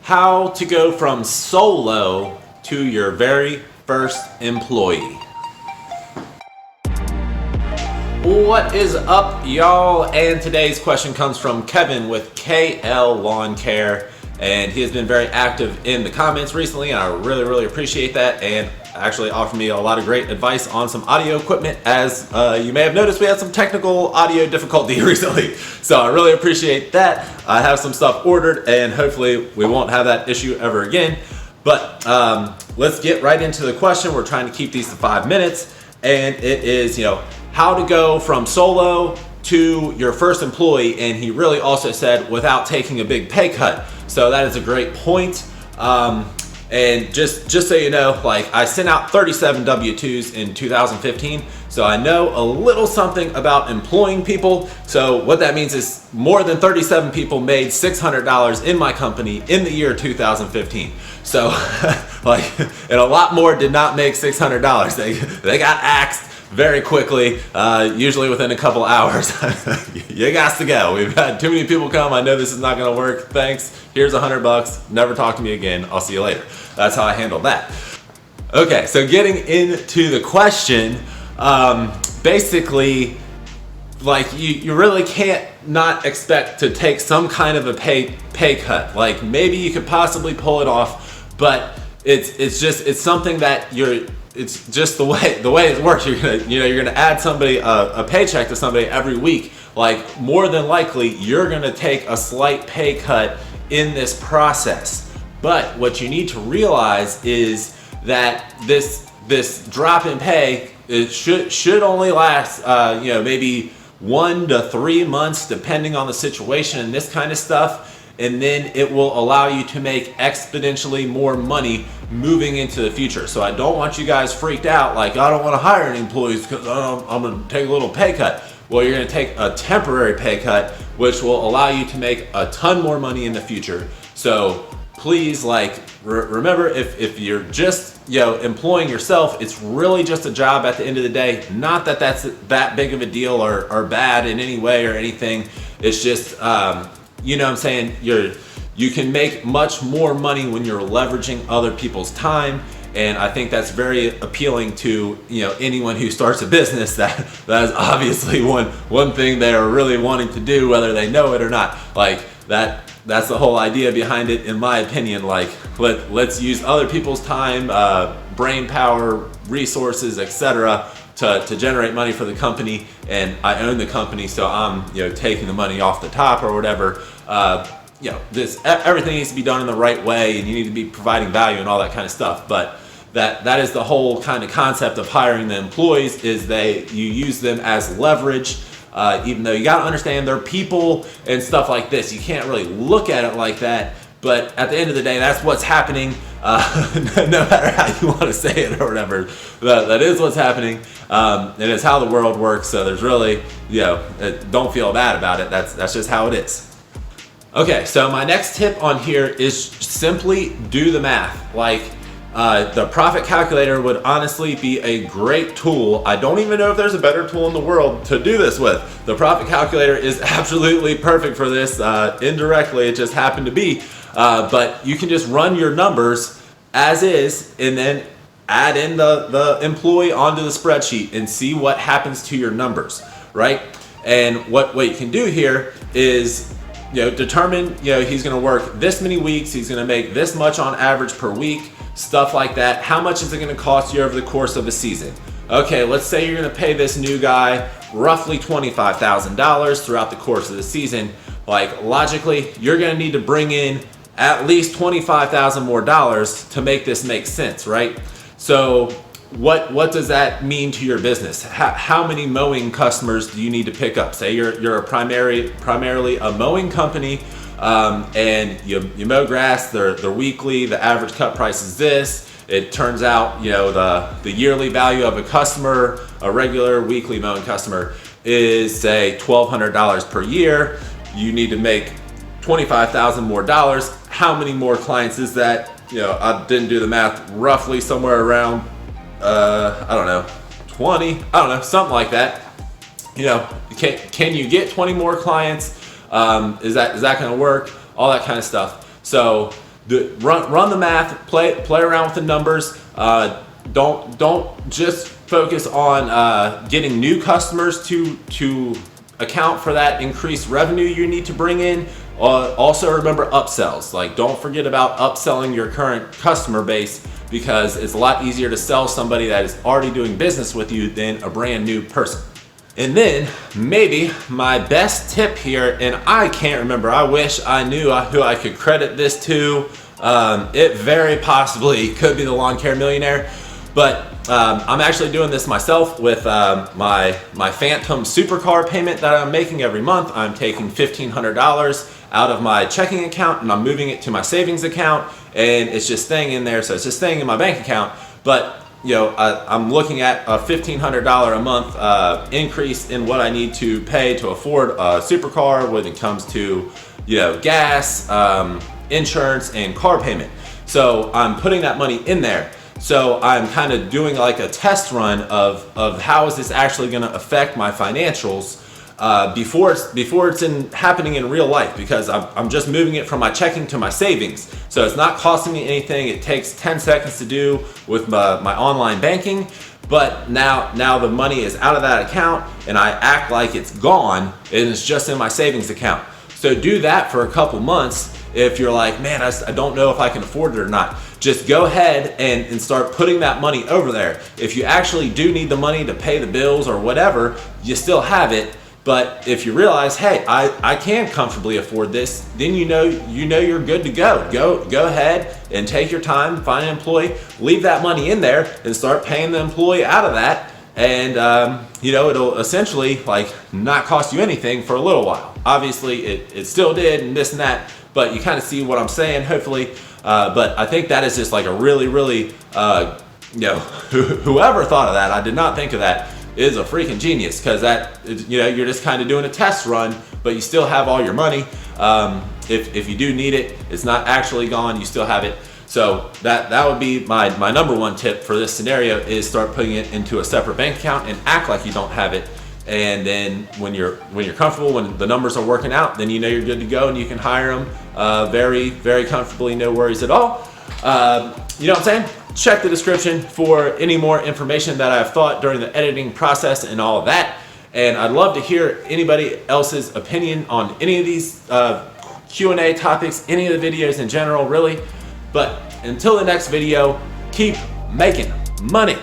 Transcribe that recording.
how to go from solo to your very first employee. What is up, y'all? And today's question comes from Kevin with KL Lawn Care, and he has been very active in the comments recently, and I really appreciate that, and actually offered me a lot of great advice on some audio equipment. As you may have noticed, we had some technical audio difficulty recently, so I really appreciate that. I have some stuff ordered, and hopefully we won't have that issue ever again. But let's get right into the question. We're trying to keep these to 5 minutes, and it is, how to go from solo to your first employee. And he really also said without taking a big pay cut. So that is a great point. And just so you know, like, I sent out 37 W-2s in 2015. So I know a little something about employing people. So what that means is more than 37 people made $600 in my company in the year 2015. So and a lot more did not make $600. They got axed very quickly, usually within a couple hours. You got to go. We've had too many people come. I know this is not going to work. Thanks. Here's $100. Never talk to me again. I'll see you later. That's how I handled that. Okay, so getting into the question, basically, like, you really can't not expect to take some kind of a pay cut. Like, maybe you could possibly pull it off, but it's something that it's just the way it works. You're gonna add somebody a paycheck to somebody every week. Like, more than likely, you're gonna take a slight pay cut in this process. But what you need to realize is that this drop in pay, it should only last maybe 1 to 3 months, depending on the situation and this kind of stuff. And then it will allow you to make exponentially more money moving into the future. So I don't want you guys freaked out, like, I don't want to hire any employees because I'm going to take a little pay cut. Well, you're going to take a temporary pay cut, which will allow you to make a ton more money in the future. So please, remember, if you're just employing yourself, it's really just a job at the end of the day. Not that that's that big of a deal or bad in any way or anything. It's just you know what I'm saying, you can make much more money when you're leveraging other people's time. And I think that's very appealing to anyone who starts a business. That is obviously one thing they are really wanting to do, whether they know it or not. Like, that's the whole idea behind it, in my opinion. Like, let's use other people's time, brain power, resources, etc., to generate money for the company. And I own the company, so I'm taking the money off the top or whatever. Everything needs to be done in the right way, and you need to be providing value and all that kind of stuff. But that is the whole kind of concept of hiring the employees, is you use them as leverage. Even though you got to understand they're people and stuff like this, you can't really look at it like that. But at the end of the day, that's what's happening. No matter how you want to say it or whatever, that is what's happening. And it's how the world works. So there's really, don't feel bad about it. That's just how it is. Okay, so my next tip on here is simply do the math. Like, the profit calculator would honestly be a great tool. I don't even know if there's a better tool in the world to do this with. The profit calculator is absolutely perfect for this. Indirectly, it just happened to be. But you can just run your numbers as is and then add in the employee onto the spreadsheet and see what happens to your numbers, right? And what you can do here is determine he's going to work this many weeks, he's going to make this much on average per week, stuff like that. How much is it going to cost you over the course of a season? Okay, let's say you're going to pay this new guy roughly $25,000 throughout the course of the season. Like, logically, you're going to need to bring in at least $25,000 more to make this make sense, right? So what does that mean to your business? How many mowing customers do you need to pick up? Say you're primarily a mowing company, and you mow grass. They're weekly. The average cut price is this. It turns out the yearly value of a customer, a regular weekly mowing customer, is say $1,200 per year. You need to make $25,000 more. How many more clients is that? I didn't do the math. Roughly somewhere around 20, something like that. Can you get 20 more clients? Is that going to work? All that kind of stuff. So run the math, play around with the numbers. Don't just focus on getting new customers to account for that increased revenue you need to bring in. Also remember upsells. Like, don't forget about upselling your current customer base, because it's a lot easier to sell somebody that is already doing business with you than a brand new person. And then maybe my best tip here, and I can't remember, I wish I knew who I could credit this to. It very possibly could be the Lawn Care Millionaire, but I'm actually doing this myself with my Phantom supercar payment that I'm making every month. I'm taking $1,500 out of my checking account and I'm moving it to my savings account, and it's just staying in there, so it's just staying in my bank account. But I'm looking at a $1,500 a month increase in what I need to pay to afford a supercar when it comes to gas, insurance, and car payment. So I'm putting that money in there. So I'm kind of doing like a test run of how is this actually going to affect my financials before it's happening in real life, because I'm just moving it from my checking to my savings. So it's not costing me anything. It takes 10 seconds to do with my online banking. But now the money is out of that account and I act like it's gone and it's just in my savings account. So do that for a couple months. If you're like, man, I don't know if I can afford it or not, just go ahead and start putting that money over there. If you actually do need the money to pay the bills or whatever, you still have it. But if you realize, hey, I can comfortably afford this, then you know you're good to go. Go ahead and take your time, find an employee, leave that money in there and start paying the employee out of that. And it'll essentially like not cost you anything for a little while. Obviously it still did and this and that, but you kind of see what I'm saying, hopefully. But I think that is just like a really, really, whoever thought of that, I did not think of that, is a freaking genius, because that, you're just kind of doing a test run, but you still have all your money. If you do need it, it's not actually gone, you still have it. So that would be my number one tip for this scenario, is start putting it into a separate bank account and act like you don't have it. And then when you're comfortable, when the numbers are working out, then you're good to go and you can hire them very, very comfortably, no worries at all. You know what I'm saying? Check the description for any more information that I've thought during the editing process and all of that. And I'd love to hear anybody else's opinion on any of these Q&A topics, any of the videos in general, really. But until the next video, keep making money.